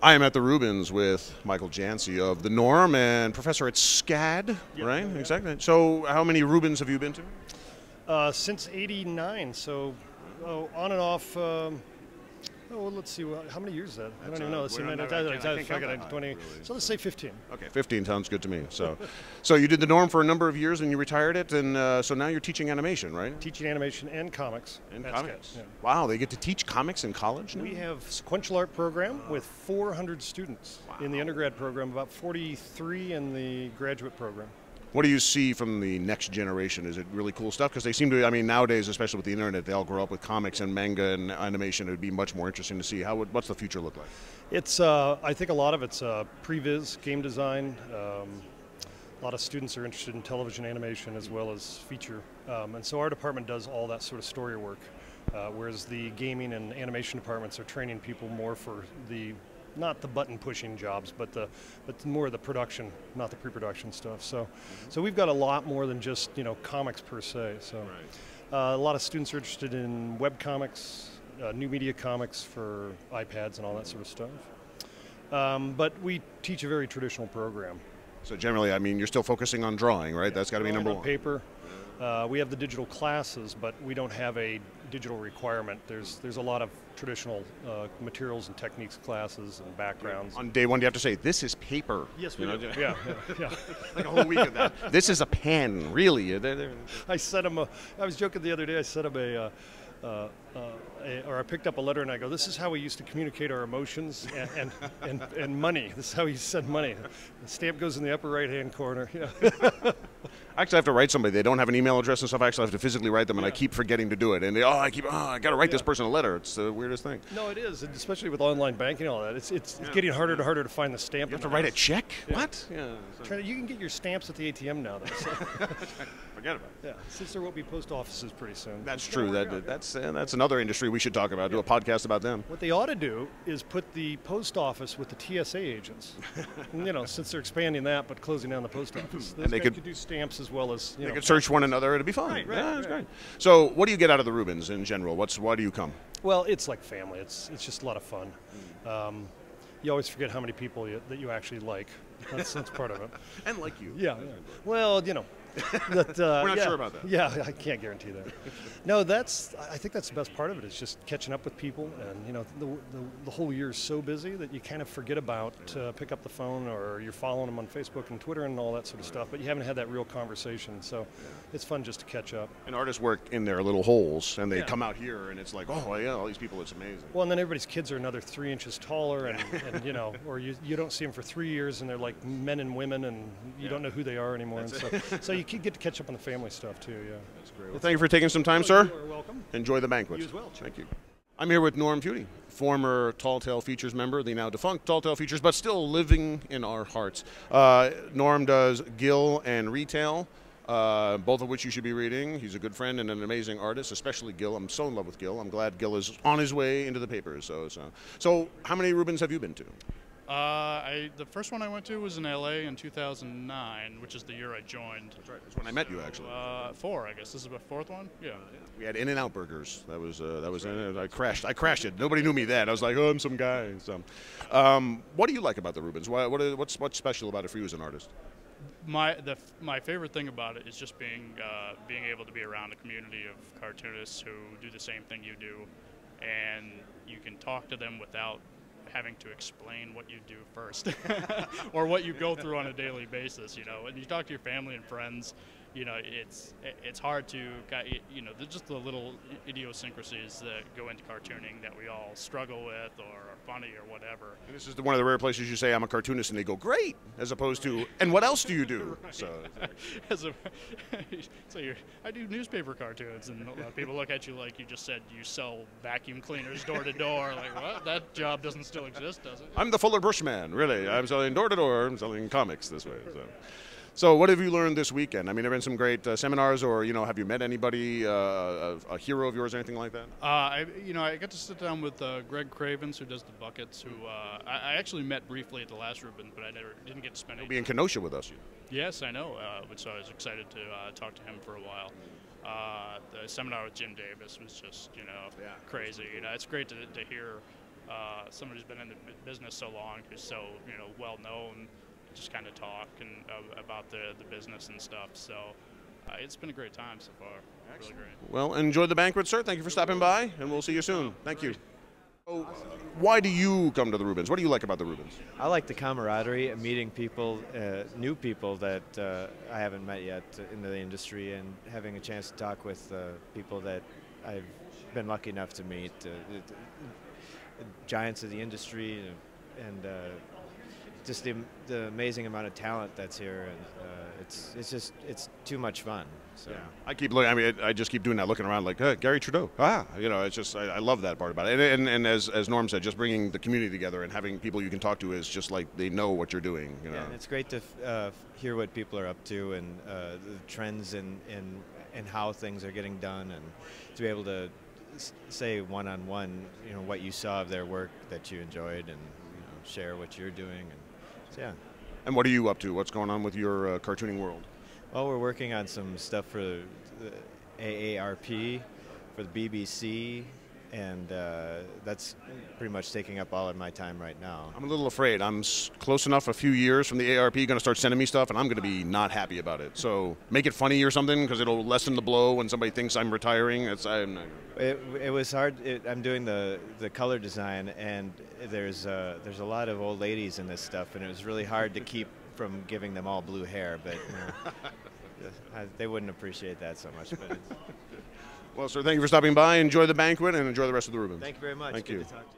I am at the Reubens with Michael Jancy of the Norm and professor at SCAD, right? Yeah. Exactly. So how many Reubens have you been to? Since '89, so on and off. Let's see. How many years is that? I don't even know. Let's see. I can't count 20. really, So let's say 15. Okay, 15 sounds good to me. So you did the Norm for a number of years and you retired it, and so now you're teaching animation, right? Teaching animation and comics. And at comics. SCAD, yeah. Wow, they get to teach comics in college now? We have sequential art program with 400 students in the undergrad program, about 43 in the graduate program. What do you see from the next generation? Is it really cool stuff? Because they seem to, I mean, nowadays, especially with the internet, they all grow up with comics and manga and animation. It would be much more interesting to see. What's the future look like? It's, I think a lot of it's pre-viz, game design. A lot of students are interested in television animation as well as feature. And so our department does all that sort of story work, whereas the gaming and animation departments are training people more for not the button pushing jobs, but more the production, not the pre-production stuff. So we've got a lot more than just comics per se. So a lot of students are interested in web comics, new media comics for iPads and all that sort of stuff. But we teach a very traditional program. So generally, I mean, you're still focusing on drawing, right? Yeah, That's got to be number one. Paper. We have the digital classes, but we don't have a digital requirement. There's a lot of traditional materials and techniques classes and backgrounds. On day one, do you have to say, this is paper? Yes, we do. Yeah. Like a whole week of that. This is a pen, really. I sent him I was joking the other day, I sent him or I picked up a letter and I go, this is how we used to communicate our emotions and money. This is how you send money. The stamp goes in the upper right-hand corner. Yeah. I actually have to write somebody. They don't have an email address and stuff. I actually have to physically write them, and I keep forgetting to do it. And I got to write this person a letter. It's the weirdest thing. No, it is, and especially with online banking and all that. It's getting harder and harder to find the stamp. You have to write a check? Yeah. What? Yeah. You can get your stamps at the ATM now, though. So. Forget about it. Yeah, since there won't be post offices pretty soon. That's true. That's another industry we should talk about. Do a podcast about them. What they ought to do is put the post office with the TSA agents. Since they're expanding that but closing down the post office, and they could do stamps as well as they could search one another. It'd be fun. Right, that's great. So, what do you get out of the Reubens in general? Why do you come? Well, it's like family. It's just a lot of fun. You always forget how many people that you actually like. That's part of it. And like you. Yeah. Well, We're not sure about that. Yeah, I can't guarantee that. No, I think that's the best part of it is just catching up with people, and the whole year is so busy that you kind of forget about pick up the phone, or you're following them on Facebook and Twitter and all that sort of stuff, but you haven't had that real conversation, so it's fun just to catch up. And artists work in their little holes, and they come out here, and it's like, oh yeah, all these people, it's amazing. Well, and then everybody's kids are another 3 inches taller, and or you don't see them for 3 years, and they're like men and women, and you don't know who they are anymore, and so you get to catch up on the family stuff too. Yeah, that's great. Well, thank you for taking some time, sir. You are welcome. Enjoy the banquet. You as well. Thank you. I'm here with Norm Feudy, former Tall Tale Features member, the now defunct Tall Tale Features, but still living in our hearts. Norm does Gil and Retail, both of which you should be reading. He's a good friend and an amazing artist, especially Gil. I'm so in love with Gil. I'm glad Gil is on his way into the papers. So how many Reubens have you been to? The first one I went to was in LA in 2009, which is the year I joined. That's right. That's when I met you, actually. 4, I guess. This is the 4th one. Yeah. We had In-N-Out burgers. That was. I crashed it. Nobody knew me then. I was like, oh, I'm some guy. So, what do you like about the Reubens? What's special about it for you as an artist? My favorite thing about it is just being able to be around a community of cartoonists who do the same thing you do, and you can talk to them without having to explain what you do first or what you go through on a daily basis. When you talk to your family and friends, it's hard to, there's just the little idiosyncrasies that go into cartooning that we all struggle with or are funny or whatever. And this is one of the rare places you say, I'm a cartoonist, and they go, great, as opposed to, and what else do you do? Right. I do newspaper cartoons, and a lot of people look at you like you just said you sell vacuum cleaners door to door. Like, what? That job doesn't still exist, does it? I'm the Fuller Bushman, really. I'm selling door to door. I'm selling comics this way. So what have you learned this weekend? I mean, there have been some great seminars, or have you met anybody, a hero of yours, or anything like that? I got to sit down with Greg Cravens, who does the buckets. Who I actually met briefly at the last Rubin, but I didn't get to spend. He'll be in Kenosha with us. Yes, I know. So I was excited to talk to him for a while. The seminar with Jim Davis was just crazy. It's great to hear somebody who's been in the business so long, who's so well known, just kind of talk and about the business and stuff. So it's been a great time so far. Really great. Well, enjoy the banquet, sir. Thank you for stopping by, and we'll see you soon. Thank you. So, why do you come to the Reubens? What do you like about the Reubens? I like the camaraderie, meeting people, new people that I haven't met yet in the industry, and having a chance to talk with people that I've been lucky enough to meet, giants of the industry, and just the amazing amount of talent that's here, and it's too much fun. So. Yeah. I keep looking. I mean, I just keep doing that, looking around like, hey, Gary Trudeau. It's just I love that part about it. And as Norm said, just bringing the community together and having people you can talk to is just like they know what you're doing. Yeah, and it's great to hear what people are up to and the trends and how things are getting done, and to be able to say one-on-one, what you saw of their work that you enjoyed, and share what you're doing, and so, yeah. And what are you up to? What's going on with your cartooning world? Well, we're working on some stuff for the AARP, for the BBC, and that's pretty much taking up all of my time right now. I'm a little afraid. I'm close enough, a few years from the AARP, going to start sending me stuff, and I'm going to be not happy about it. So make it funny or something, because it'll lessen the blow when somebody thinks I'm retiring. It was hard. I'm doing the color design, and there's a lot of old ladies in this stuff, and it was really hard to keep from giving them all blue hair, but they wouldn't appreciate that so much. But well, sir, thank you for stopping by. Enjoy the banquet and enjoy the rest of the Reubens. Thank you very much. Thank Good you. to talk to you.